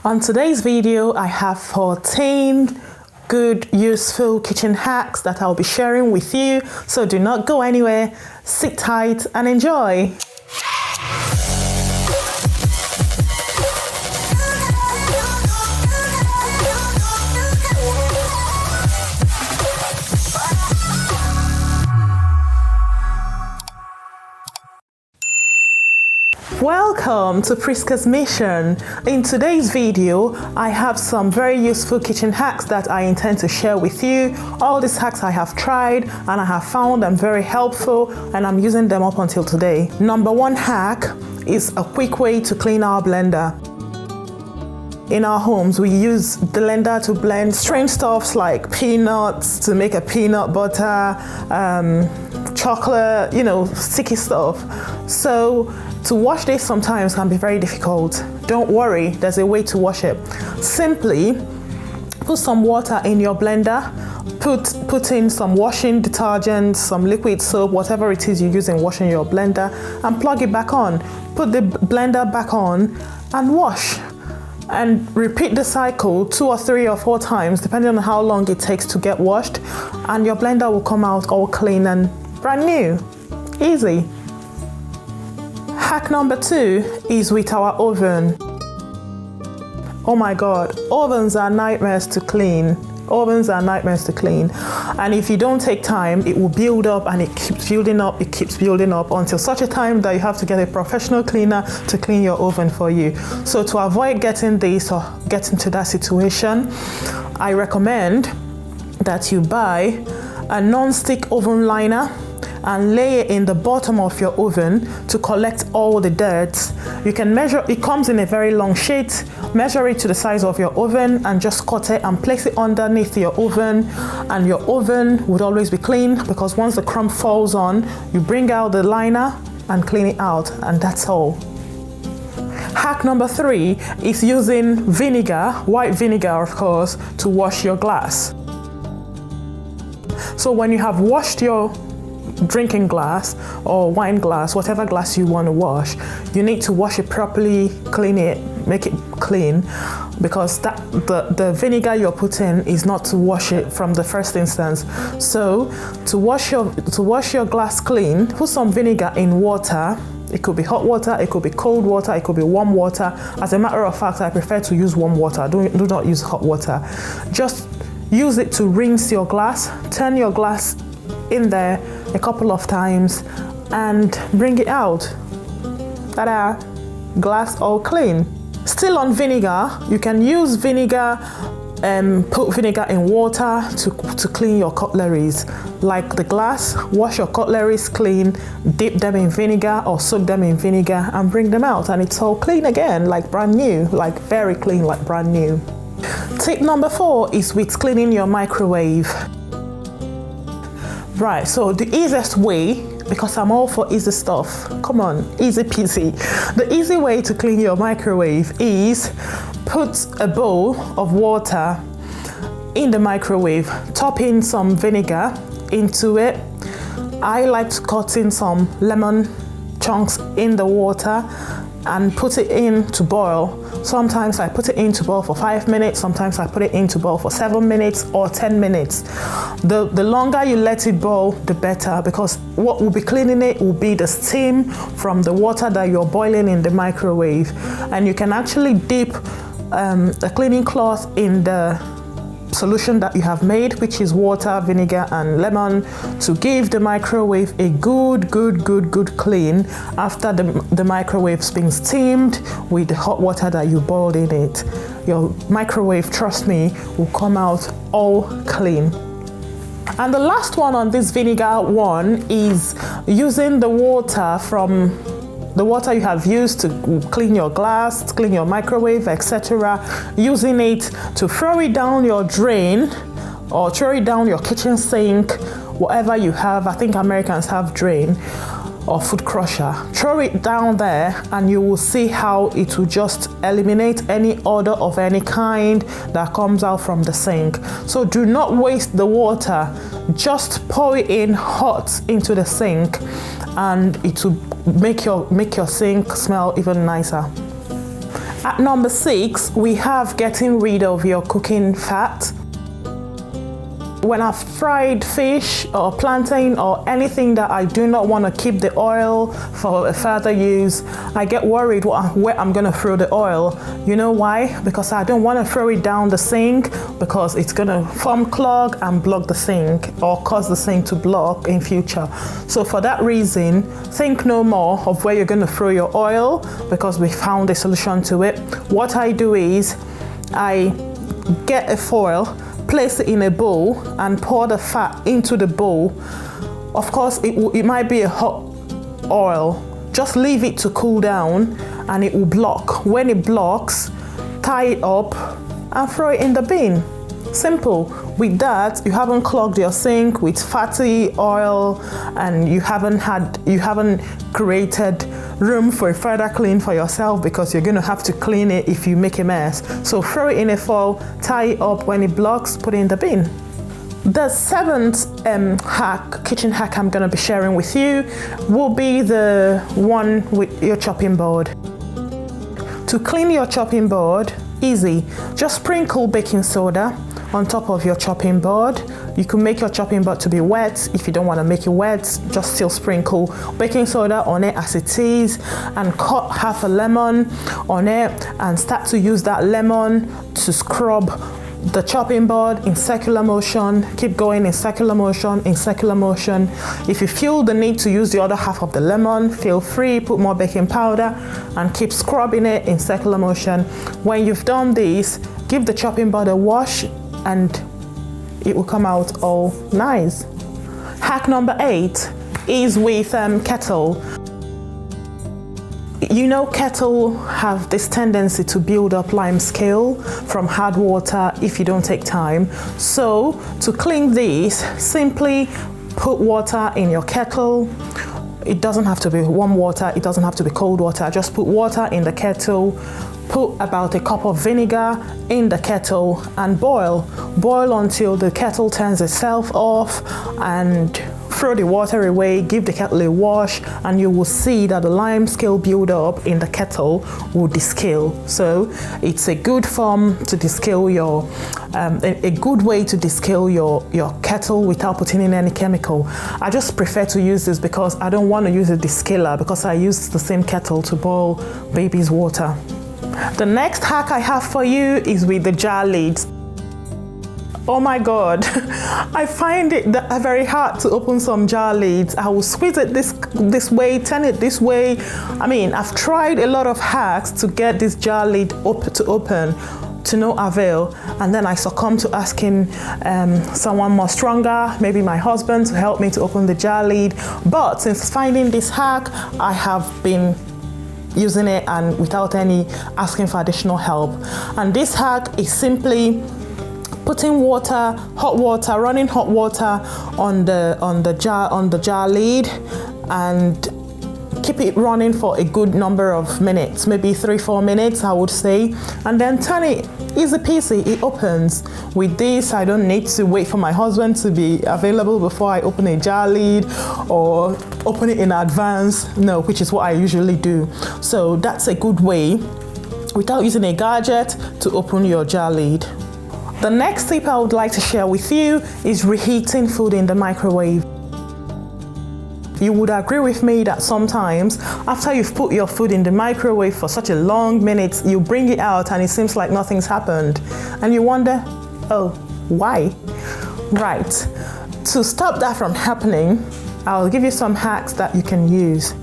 On today's video, I have 14 good, useful kitchen hacks that I'll be sharing with you. So do not go anywhere, sit tight and enjoy. Welcome to Prisca's Mission. In today's video, I have some very useful kitchen hacks that I intend to share with you. All these hacks I have tried and I have found them very helpful and I'm using them up until today. Number one hack is a quick way to clean our blender. In our homes, we use the blender to blend strange stuffs like peanuts, to make a peanut butter, chocolate, sticky stuff. So to wash this sometimes can be very difficult. Don't worry, there's a way to wash it. Simply put some water in your blender, put in some washing detergent, some liquid soap, whatever it is you use in washing your blender, and plug it back on. Put the blender back on and wash. And repeat the cycle 2 or 3 or 4 times, depending on how long it takes to get washed, and your blender will come out all clean and brand new. Easy. Hack number 2 is with our oven. Oh my God, ovens are nightmares to clean. Ovens are nightmares to clean. And if you don't take time, it will build up and it keeps building up, until such a time that you have to get a professional cleaner to clean your oven for you. So to avoid getting this or getting to that situation, I recommend that you buy a non-stick oven liner and lay it in the bottom of your oven to collect all the dirt. You can measure, it comes in a very long sheet, measure it to the size of your oven and just cut it and place it underneath your oven, and your oven would always be clean because once the crumb falls on, you bring out the liner and clean it out, and that's all. Hack number 3 is using vinegar, white vinegar of course, to wash your glass. So when you have washed your drinking glass or wine glass, whatever glass you want to wash, you need to wash it properly, clean it, make it clean, because the vinegar you're putting is not to wash it from the first instance. So to wash your glass clean, put some vinegar in water. It could be hot water, it could be cold water, it could be warm water. As a matter of fact, I prefer to use warm water. Do not use hot water. Just use it to rinse your glass, turn your glass in there a couple of times and bring it out. Ta-da! Glass all clean. Still on vinegar, you can use vinegar, put vinegar in water to clean your cutleries. Like the glass, wash your cutleries clean, dip them in vinegar or soak them in vinegar and bring them out, and it's all clean again, like brand new, like very clean, like brand new. Tip number 4 is with cleaning your microwave. Right, so the easiest way, because I'm all for easy stuff, come on, easy peasy. The easy way to clean your microwave is put a bowl of water in the microwave, top in some vinegar into it. I like to cut in some lemon chunks in the water and put it in to boil. Sometimes I put it in to boil for 5 minutes, sometimes I put it in to boil for 7 minutes or 10 minutes. The longer you let it boil, the better, because what will be cleaning it will be the steam from the water that you're boiling in the microwave. And you can actually dip a cleaning cloth in the solution that you have made, which is water, vinegar and lemon, to give the microwave a good clean after the microwave's been steamed with the hot water that you boiled in it. Your microwave, trust me, will come out all clean. And the last one on this vinegar one is using the water from the water you have used to clean your glass, clean your microwave, etc., using it to throw it down your drain or throw it down your kitchen sink, whatever you have. I think Americans have drain or food crusher. Throw it down there and you will see how it will just eliminate any odor of any kind that comes out from the sink. So do not waste the water. Just pour it in hot into the sink and it will make your sink smell even nicer. At number 6, we have getting rid of your cooking fat. When I've fried fish or plantain or anything that I do not want to keep the oil for a further use, I get worried where I'm going to throw the oil. You know why? Because I don't want to throw it down the sink, because it's going to form clog and block the sink or cause the sink to block in future. So for that reason, think no more of where you're going to throw your oil, because we found a solution to it. What I do is I get a foil, place it in a bowl and pour the fat into the bowl. Of course, it might be a hot oil. Just leave it to cool down and it will block. When it blocks, tie it up and throw it in the bin. Simple. With that, you haven't clogged your sink with fatty oil, and you haven't created room for a further clean for yourself, because you're going to have to clean it if you make a mess. So throw it in a foil, tie it up. When it blocks, put it in the bin. The 7th kitchen hack I'm going to be sharing with you will be the one with your chopping board. To clean your chopping board, easy. Just sprinkle baking soda on top of your chopping board. You can make your chopping board to be wet. If you don't want to make it wet, just still sprinkle baking soda on it as it is, and cut half a lemon on it and start to use that lemon to scrub the chopping board in circular motion. Keep going in circular motion, in circular motion. If you feel the need to use the other half of the lemon, feel free, put more baking powder and keep scrubbing it in circular motion. When you've done this, give the chopping board a wash and it will come out all nice. Hack number 8 is with kettle. You know, kettle have this tendency to build up lime scale from hard water if you don't take time. So to clean this, simply put water in your kettle. It doesn't have to be warm water, it doesn't have to be cold water. Just put water in the kettle. Put about a cup of vinegar in the kettle and boil. Boil until the kettle turns itself off, and throw the water away, give the kettle a wash, and you will see that the lime scale buildup in the kettle will descale. So it's a good form to descale your, a good way to descale your kettle without putting in any chemical. I just prefer to use this because I don't want to use a descaler, because I use the same kettle to boil baby's water. The next hack I have for you is with the jar lids. Oh my God, I find it very hard to open some jar lids. I will squeeze it this way, turn it this way. I mean, I've tried a lot of hacks to get this jar lid to open, to no avail. And then I succumb to asking someone more stronger, maybe my husband, to help me to open the jar lid. But since finding this hack, I have been using it and without any asking for additional help. And this hack is simply putting water, running hot water on the jar lid, and keep it running for a good number of minutes, maybe 3-4 minutes I would say, and then turn it. Easy peasy, it opens. With this, I don't need to wait for my husband to be available before I open a jar lid or open it in advance, no, which is what I usually do. So that's a good way, without using a gadget, to open your jar lid. The next tip I would like to share with you is reheating food in the microwave. You would agree with me that sometimes after you've put your food in the microwave for such a long minute, you bring it out and it seems like nothing's happened. And you wonder, oh, why? Right, to stop that from happening, I'll give you some hacks that you can use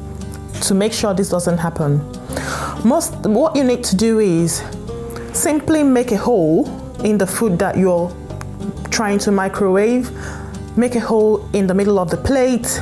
to make sure this doesn't happen. What you need to do is simply make a hole in the food that you're trying to microwave. Make a hole in the middle of the plate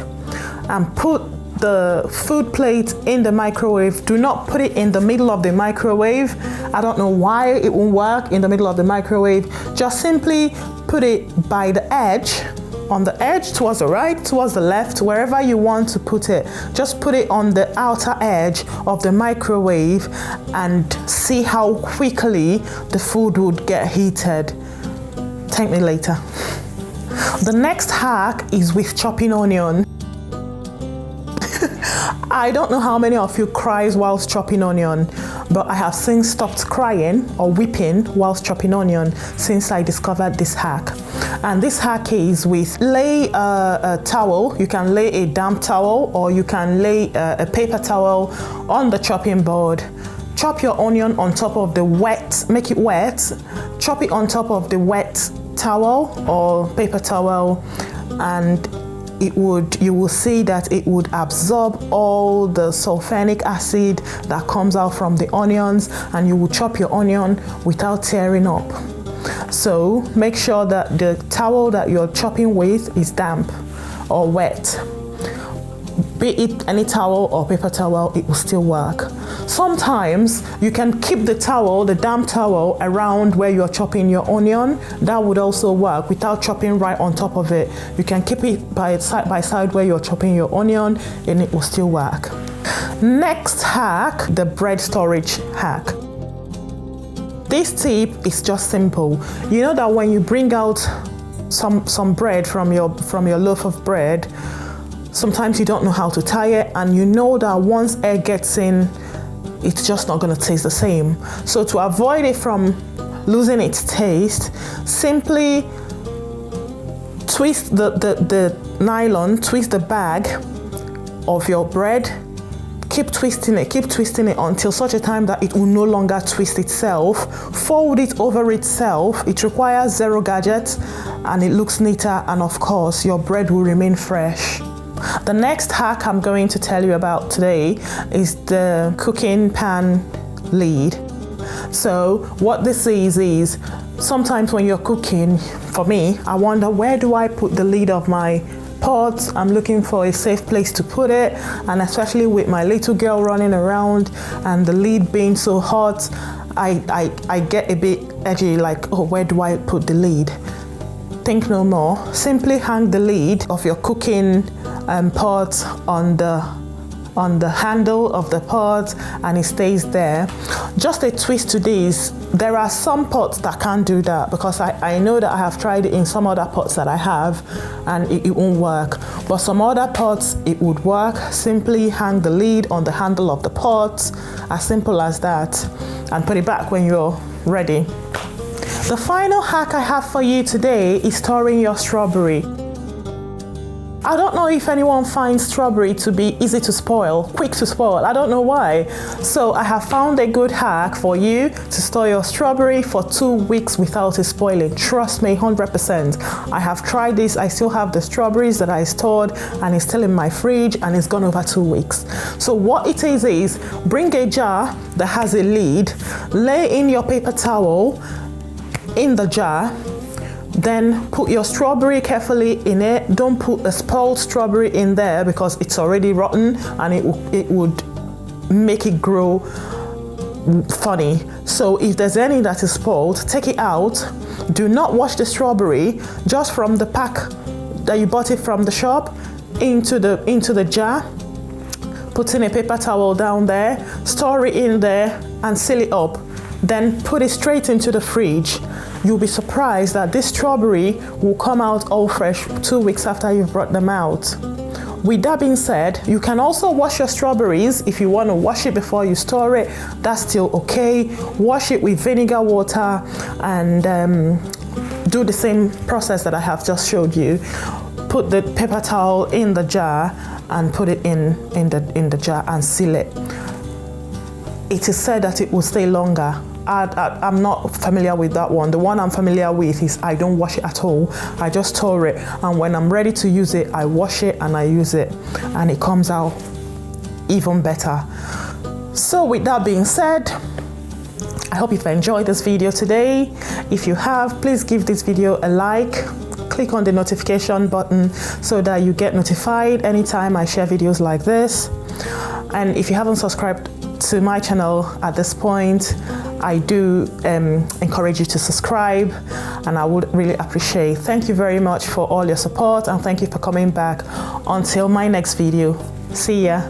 and put the food plate in the microwave. Do not put it in the middle of the microwave. I don't know why it won't work in the middle of the microwave. Just simply put it by the edge, on the edge, towards the right, towards the left, wherever you want to put it. Just put it on the outer edge of the microwave and see how quickly the food would get heated. Thank me later. The next hack is with chopping onion. I don't know how many of you cries whilst chopping onion. but I have since stopped crying or weeping whilst chopping onion since I discovered this hack. And this hack is with lay a towel. You can lay a damp towel or you can lay a paper towel on the chopping board. Chop your onion on top of the wet, make it wet, chop it on top of the wet towel or paper towel, and you will see that it would absorb all the sulfuric acid that comes out from the onions, and you will chop your onion without tearing up. So make sure that the towel that you're chopping with is damp or wet. Be it any towel or paper towel, it will still work. Sometimes you can keep the towel, the damp towel, around where you're chopping your onion. That would also work without chopping right on top of it. You can keep it side by side where you're chopping your onion and it will still work. Next hack, the bread storage hack. This tip is just simple. You know that when you bring out some bread from your loaf of bread, sometimes you don't know how to tie it, and you know that once air gets in, it's just not going to taste the same. So to avoid it from losing its taste, simply twist the nylon, twist the bag of your bread, keep twisting it until such a time that it will no longer twist itself. Fold it over itself. It requires zero gadgets and it looks neater, and of course your bread will remain fresh. The next hack I'm going to tell you about today is the cooking pan lid. So what this is sometimes when you're cooking, for me, I wonder, where do I put the lid of my pot? I'm looking for a safe place to put it, and especially with my little girl running around and the lid being so hot, I get a bit edgy, like, oh, where do I put the lid? Think no more. Simply hang the lid of your cooking pot on the handle of the pot, and it stays there. Just a twist to this. There are some pots that can't do that, because I know that I have tried it in some other pots that I have and it won't work. But some other pots it would work. Simply hang the lid on the handle of the pot, as simple as that, and put it back when you're ready. The final hack I have for you today is storing your strawberry. I don't know if anyone finds strawberry to be easy to spoil, quick to spoil. I don't know why. So I have found a good hack for you to store your strawberry for 2 weeks without it spoiling. Trust me, 100%. I have tried this. I still have the strawberries that I stored, and it's still in my fridge, and it's gone over 2 weeks. So what it is bring a jar that has a lid, lay in your paper towel in the jar, then put your strawberry carefully in it. Don't put a spoiled strawberry in there, because it's already rotten and it would make it grow funny. So if there's any that is spoiled, take it out. Do not wash the strawberry, just from the pack that you bought it from the shop into the jar. Put in a paper towel down there, store it in there and seal it up. Then put it straight into the fridge. You'll be surprised that this strawberry will come out all fresh 2 weeks after you've brought them out. With that being said, you can also wash your strawberries. If you want to wash it before you store it, that's still okay. Wash it with vinegar water and do the same process that I have just showed you. Put the paper towel in the jar and put it in the jar and seal it. It is said that it will stay longer. I'm not familiar with that one. The one I'm familiar with is I don't wash it at all. I just store it, and when I'm ready to use it, I wash it and I use it, and it comes out even better. So with that being said, I hope you've enjoyed this video today. If you have, please give this video a like. Click on the notification button so that you get notified anytime I share videos like this. And if you haven't subscribed to my channel at this point, I do encourage you to subscribe, and I would really appreciate. Thank you very much for all your support, and thank you for coming back. Until my next video, see ya.